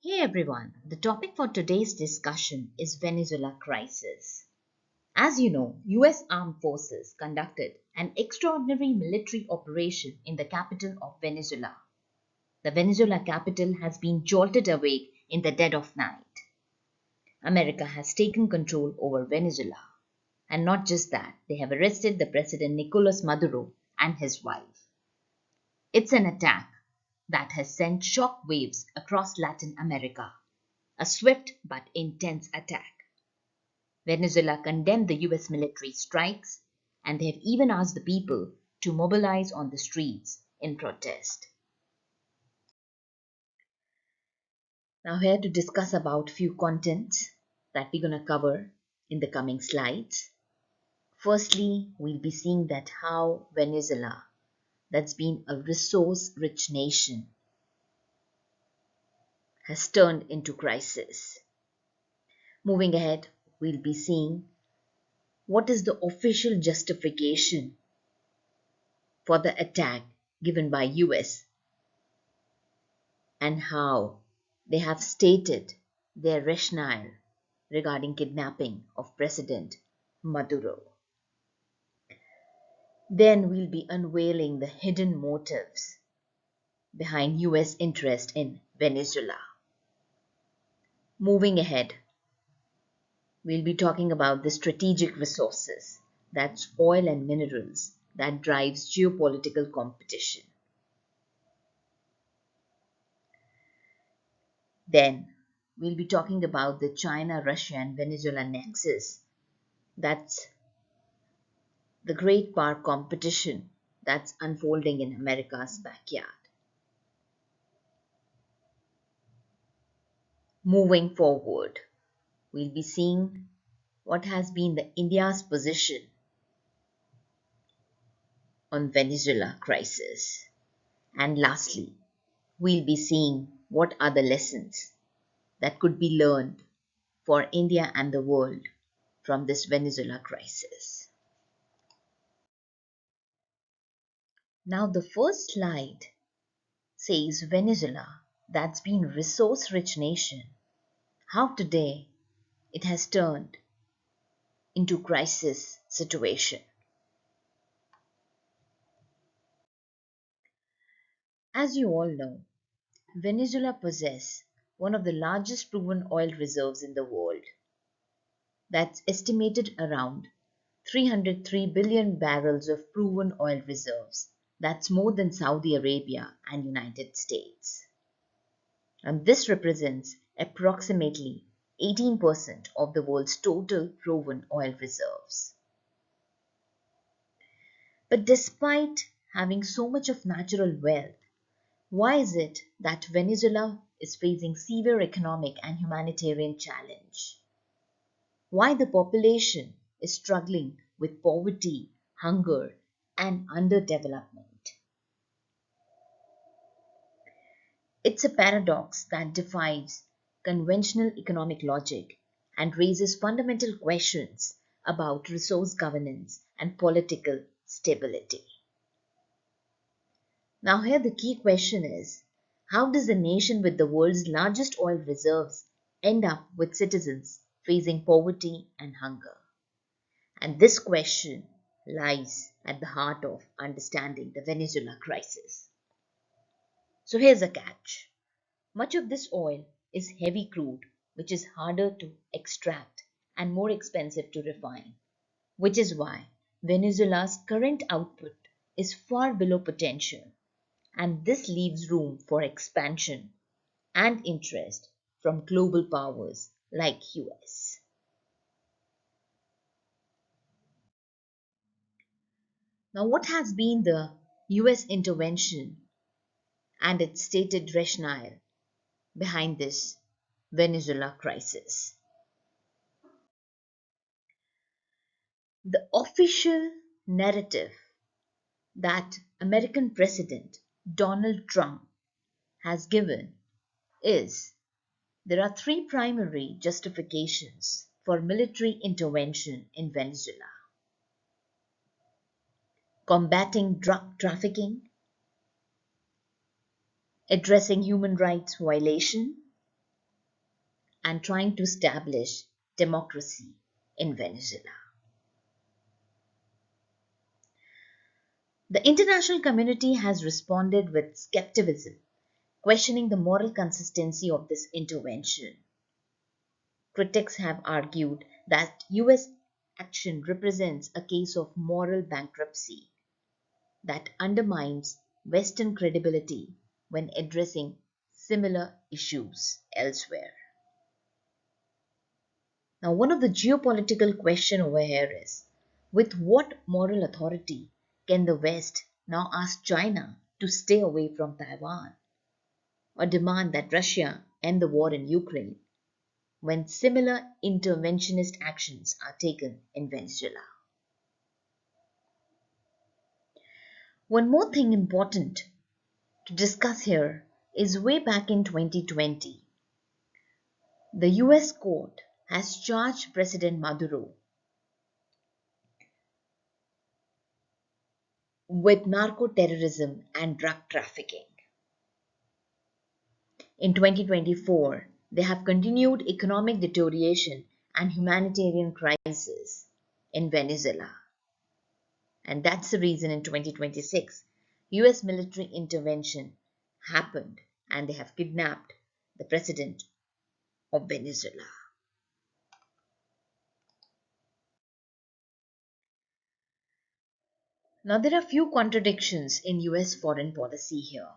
Hey everyone, the topic for today's discussion is Venezuela Crisis. As you know, US armed forces conducted an extraordinary military operation in the capital of Venezuela. The Venezuela capital has been jolted awake in the dead of night. America has taken control over Venezuela. And not just that, they have arrested the president Nicolas Maduro and his wife. It's an attack that has sent shock waves across Latin America. A swift but intense attack. Venezuela condemned the US military strikes, and they have even asked the people to mobilize on the streets in protest. Now here to discuss about few contents that we're going to cover in the coming slides. Firstly, we'll be seeing that how Venezuela, that's been a resource-rich nation, has turned into crisis. Moving ahead, we'll be seeing what is the official justification for the attack given by US and how they have stated their rationale regarding kidnapping of President Maduro. Then we'll be unveiling the hidden motives behind US interest in Venezuela. Moving ahead, we'll be talking about the strategic resources, that's oil and minerals, that drives geopolitical competition. Then we'll be talking about the China, Russia, and Venezuela nexus. That's the great power competition that's unfolding in America's backyard. Moving forward, we'll be seeing what has been the India's position on Venezuela crisis. And lastly, we'll be seeing what are the lessons that could be learned for India and the world from this Venezuela crisis. Now the first slide says Venezuela, that's been resource-rich nation, how today it has turned into crisis situation. As you all know, Venezuela possesses one of the largest proven oil reserves in the world. That's estimated around 303 billion barrels of proven oil reserves. That's more than Saudi Arabia and United States. And this represents approximately 18% of the world's total proven oil reserves. But despite having so much of natural wealth, why is it that Venezuela is facing severe economic and humanitarian challenge? Why the population is struggling with poverty, hunger, and underdevelopment? It's a paradox that defies conventional economic logic and raises fundamental questions about resource governance and political stability. Now here the key question is, how does a nation with the world's largest oil reserves end up with citizens facing poverty and hunger? And this question lies at the heart of understanding the Venezuela crisis. So here's a catch. Much of this oil is heavy crude, which is harder to extract and more expensive to refine, which is why Venezuela's current output is far below potential, and this leaves room for expansion and interest from global powers like US. Now, what has been the US intervention and its stated rationale behind this Venezuela crisis? The official narrative that American President Donald Trump has given is there are three primary justifications for military intervention in Venezuela: combating drug trafficking, addressing human rights violation, and trying to establish democracy in Venezuela. The international community has responded with skepticism, questioning the moral consistency of this intervention. Critics have argued that US action represents a case of moral bankruptcy that undermines Western credibility when addressing similar issues elsewhere. Now, one of the geopolitical questions over here is, with what moral authority can the West now ask China to stay away from Taiwan or demand that Russia end the war in Ukraine when similar interventionist actions are taken in Venezuela? One more thing important to discuss here is way back in 2020, the US court has charged President Maduro with narco terrorism and drug trafficking. In 2024, they have continued economic deterioration and humanitarian crisis in Venezuela. And that's the reason in 2026, US military intervention happened and they have kidnapped the president of Venezuela. Now, there are few contradictions in US foreign policy here.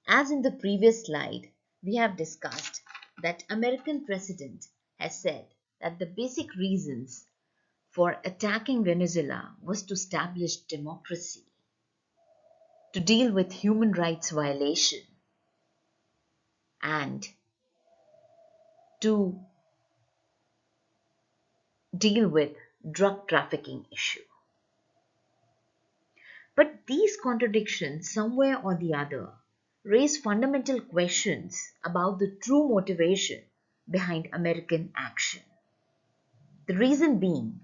As in the previous slide, we have discussed that American president has said that the basic reasons for attacking Venezuela was to establish democracy, to deal with human rights violation, and to deal with drug trafficking issue. But these contradictions, somewhere or the other, raise fundamental questions about the true motivation behind American action. The reason being,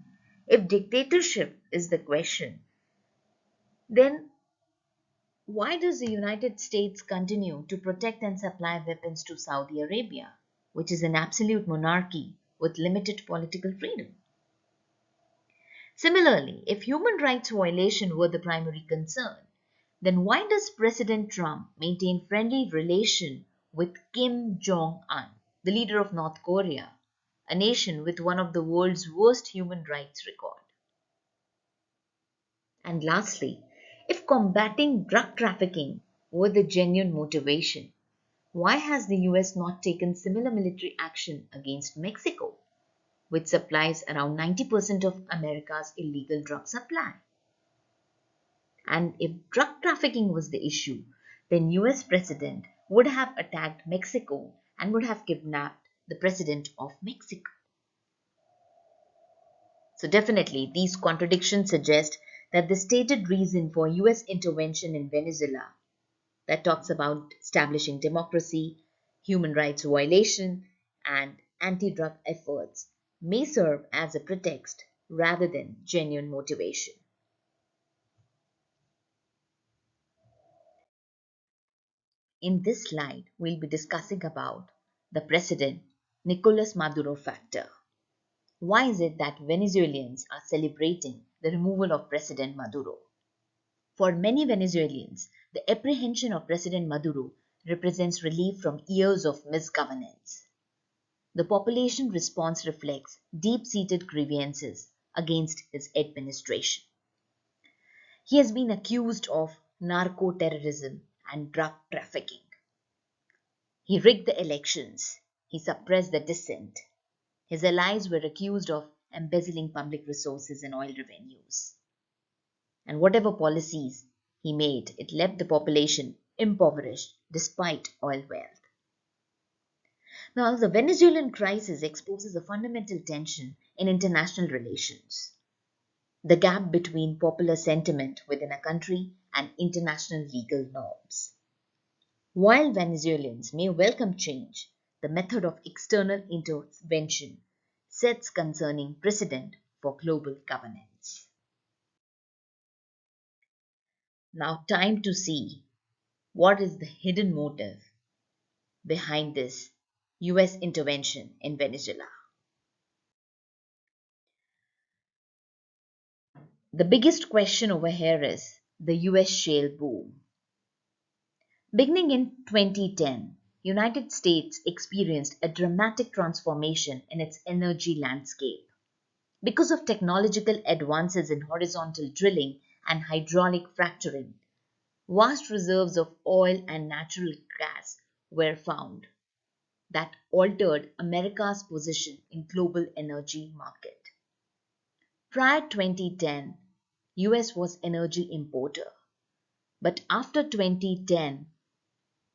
if dictatorship is the question, then why does the United States continue to protect and supply weapons to Saudi Arabia, which is an absolute monarchy with limited political freedom? Similarly, if human rights violation were the primary concern, then why does President Trump maintain friendly relation with Kim Jong-un, the leader of North Korea, a nation with one of the world's worst human rights record? And lastly, if combating drug trafficking were the genuine motivation, why has the US not taken similar military action against Mexico, which supplies around 90% of America's illegal drug supply? And if drug trafficking was the issue, then US president would have attacked Mexico and would have kidnapped the president of Mexico. So definitely these contradictions suggest that the stated reason for US intervention in Venezuela that talks about establishing democracy, human rights violation, and anti-drug efforts may serve as a pretext rather than genuine motivation. In this slide, we'll be discussing about the President Nicolas Maduro factor. Why is it that Venezuelans are celebrating the removal of President Maduro? For many Venezuelans, the apprehension of President Maduro represents relief from years of misgovernance. The population response reflects deep-seated grievances against his administration. He has been accused of narco-terrorism and drug trafficking. He rigged the elections. He suppressed the dissent. His allies were accused of embezzling public resources and oil revenues. And whatever policies he made, it left the population impoverished despite oil wealth. Now, the Venezuelan crisis exposes a fundamental tension in international relations. The gap between popular sentiment within a country and international legal norms. While Venezuelans may welcome change, the method of external intervention sets concerning precedent for global governance. Now, time to see what is the hidden motive behind this US intervention in Venezuela. The biggest question over here is the US shale boom. Beginning in 2010, United States experienced a dramatic transformation in its energy landscape. Because of technological advances in horizontal drilling and hydraulic fracturing, vast reserves of oil and natural gas were found that altered America's position in global energy market. Prior 2010, US was energy importer, but after 2010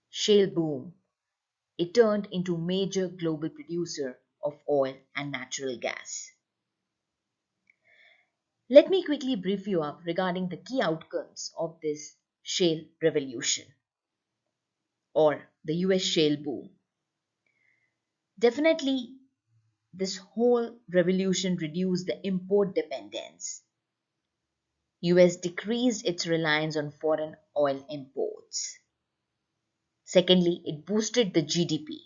shale boom, it turned into major global producer of oil and natural gas. Let me quickly brief you up regarding the key outcomes of this shale revolution or the US shale boom. Definitely, this whole revolution reduced the import dependence. US decreased its reliance on foreign oil imports. Secondly, it boosted the GDP.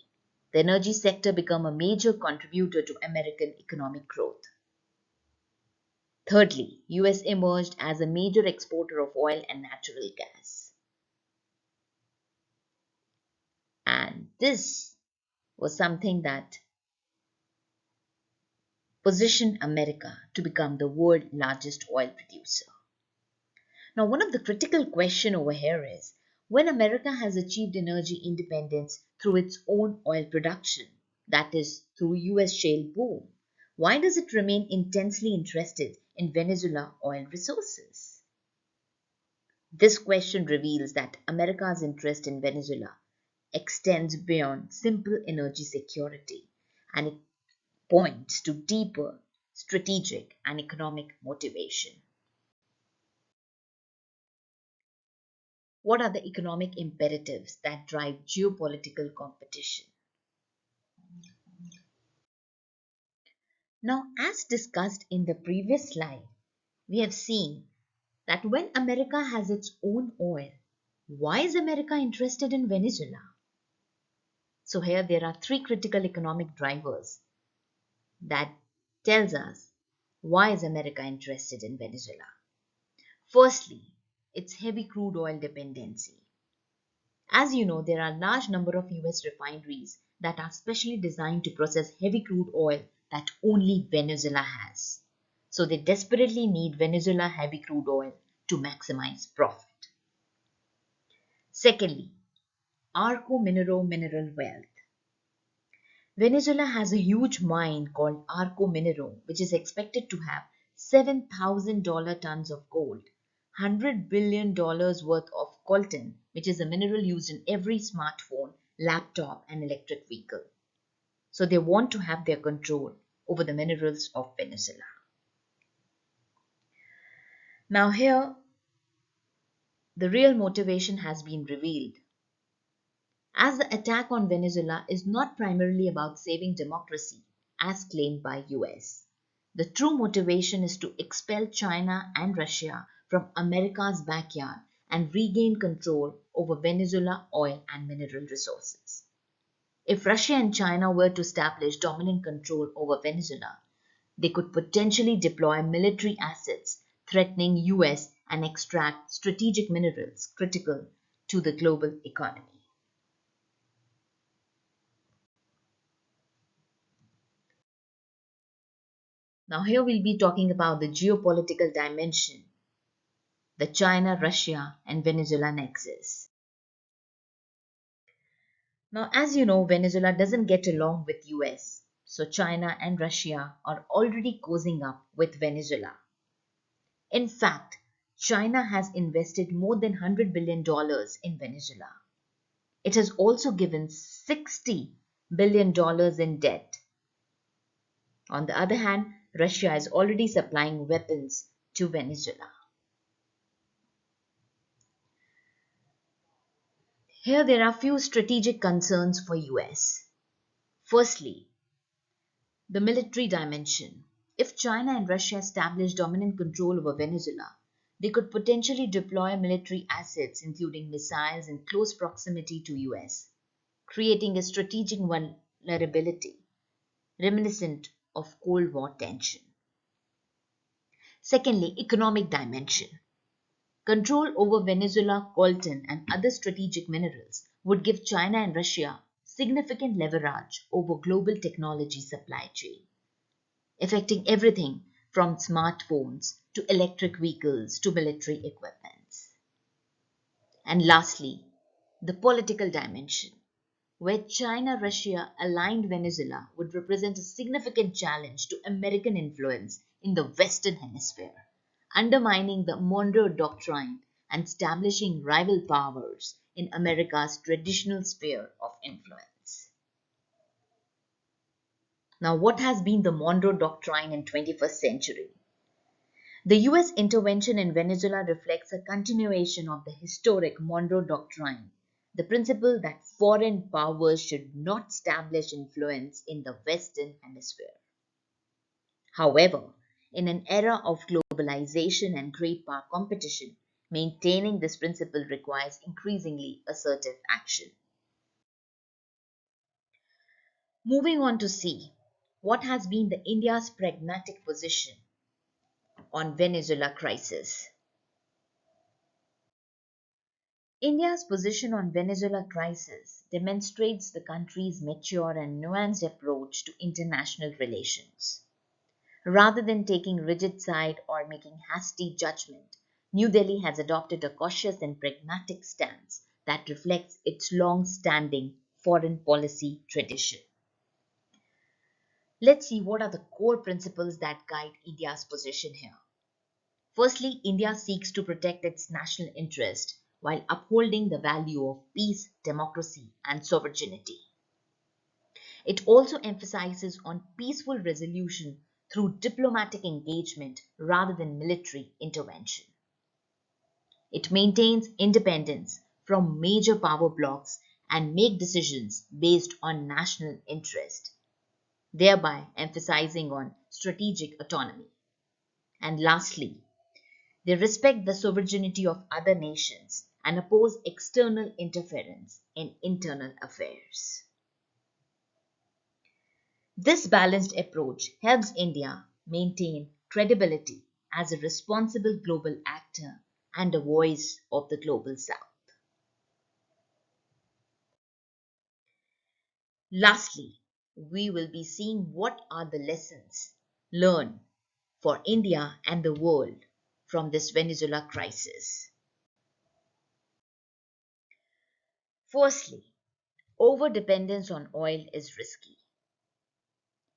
The energy sector became a major contributor to American economic growth. Thirdly, US emerged as a major exporter of oil and natural gas. And this was something that positioned America to become the world's largest oil producer. Now, one of the critical questions over here is when America has achieved energy independence through its own oil production, that is, through US shale boom, why does it remain intensely interested in Venezuela oil resources? This question reveals that America's interest in Venezuela extends beyond simple energy security and it points to deeper strategic and economic motivation. What are the economic imperatives that drive geopolitical competition? Now, as discussed in the previous slide, we have seen that when America has its own oil, why is America interested in Venezuela? So here there are three critical economic drivers that tells us why is America interested in Venezuela. Firstly, its heavy crude oil dependency. As you know, there are a large number of US refineries that are specially designed to process heavy crude oil that only Venezuela has. So they desperately need Venezuela heavy crude oil to maximize profit. Secondly, Arco mineral wealth. Venezuela has a huge mine called Arco Minero, which is expected to have $7,000 tons of gold, $100 billion worth of coltan, which is a mineral used in every smartphone, laptop, and electric vehicle. So they want to have their control over the minerals of Venezuela. Now, here, the real motivation has been revealed. As the attack on Venezuela is not primarily about saving democracy, as claimed by US. The true motivation is to expel China and Russia from America's backyard and regain control over Venezuela oil and mineral resources. If Russia and China were to establish dominant control over Venezuela, they could potentially deploy military assets threatening US and extract strategic minerals critical to the global economy. Now, here we'll be talking about the geopolitical dimension, the China, Russia, and Venezuela nexus. Now, as you know, Venezuela doesn't get along with US, so China and Russia are already cozying up with Venezuela. In fact, China has invested more than $100 billion in Venezuela. It has also given $60 billion in debt. On the other hand, Russia is already supplying weapons to Venezuela. Here there are few strategic concerns for US. Firstly, the military dimension. If China and Russia establish dominant control over Venezuela, they could potentially deploy military assets including missiles in close proximity to US, creating a strategic vulnerability, reminiscent of Cold War tension. Secondly, economic dimension. Control over Venezuela, coltan, and other strategic minerals would give China and Russia significant leverage over global technology supply chain, affecting everything from smartphones to electric vehicles to military equipments. And lastly, the political dimension, where China Russia aligned Venezuela would represent a significant challenge to American influence in the Western Hemisphere, undermining the Monroe Doctrine and establishing rival powers in America's traditional sphere of influence. Now, what has been the Monroe Doctrine in 21st century? The US intervention in Venezuela reflects a continuation of the historic Monroe Doctrine, the principle that foreign powers should not establish influence in the Western Hemisphere. However, in an era of globalization and great power competition, maintaining this principle requires increasingly assertive action. Moving on to see what has been the India's pragmatic position on Venezuela crisis. India's position on Venezuela crisis demonstrates the country's mature and nuanced approach to international relations. Rather than taking rigid side or making hasty judgment, New Delhi has adopted a cautious and pragmatic stance that reflects its long-standing foreign policy tradition. Let's see what are the core principles that guide India's position here. Firstly, India seeks to protect its national interest while upholding the value of peace, democracy, and sovereignty. It also emphasizes on peaceful resolution through diplomatic engagement rather than military intervention. It maintains independence from major power blocs and make decisions based on national interest, thereby emphasizing on strategic autonomy. And lastly, they respect the sovereignty of other nations and oppose external interference in internal affairs. This balanced approach helps India maintain credibility as a responsible global actor and a voice of the global south. Lastly, we will be seeing what are the lessons learned for India and the world from this Venezuela crisis. Firstly, over-dependence on oil is risky.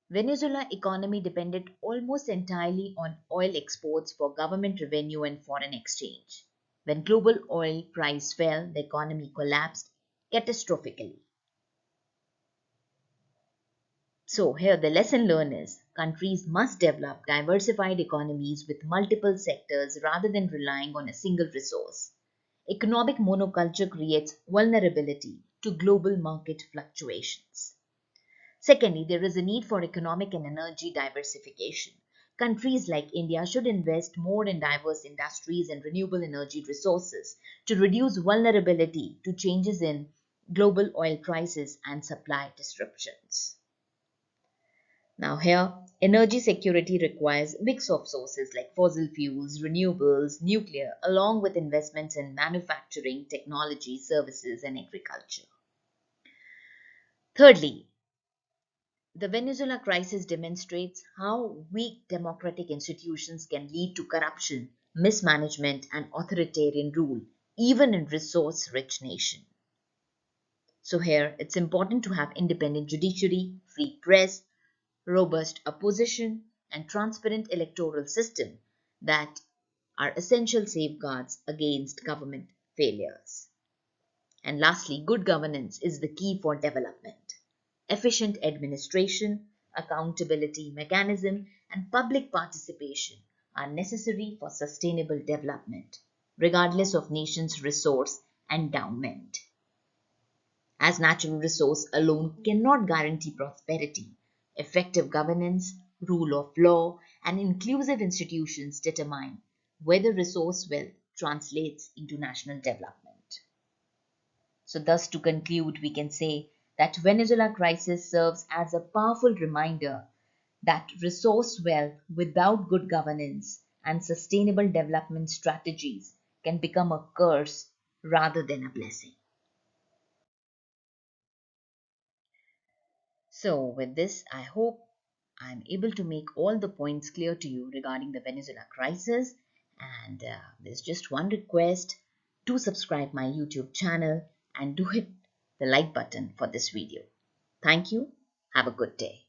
Venezuela economy depended almost entirely on oil exports for government revenue and foreign exchange. When global oil price fell, the economy collapsed catastrophically. So here the lesson learned is countries must develop diversified economies with multiple sectors rather than relying on a single resource. Economic monoculture creates vulnerability to global market fluctuations. Secondly, there is a need for economic and energy diversification. Countries like India should invest more in diverse industries and renewable energy resources to reduce vulnerability to changes in global oil prices and supply disruptions. Now here, energy security requires a mix of sources like fossil fuels, renewables, nuclear, along with investments in manufacturing, technology, services, and agriculture. Thirdly, the Venezuela crisis demonstrates how weak democratic institutions can lead to corruption, mismanagement, and authoritarian rule, even in resource-rich nations. So here, it's important to have independent judiciary, free press, robust opposition, and transparent electoral system that are essential safeguards against government failures. And lastly, good governance is the key for development. Efficient administration, accountability mechanism, and public participation are necessary for sustainable development, regardless of nation's resource endowment. As natural resource alone cannot guarantee prosperity, effective governance, rule of law, and inclusive institutions determine whether resource wealth translates into national development. So thus to conclude, we can say that Venezuela crisis serves as a powerful reminder that resource wealth without good governance and sustainable development strategies can become a curse rather than a blessing. So, with this, I hope I'm able to make all the points clear to you regarding the Venezuela crisis. And there's just one request: to subscribe my YouTube channel and do hit the like button for this video. Thank you. Have a good day.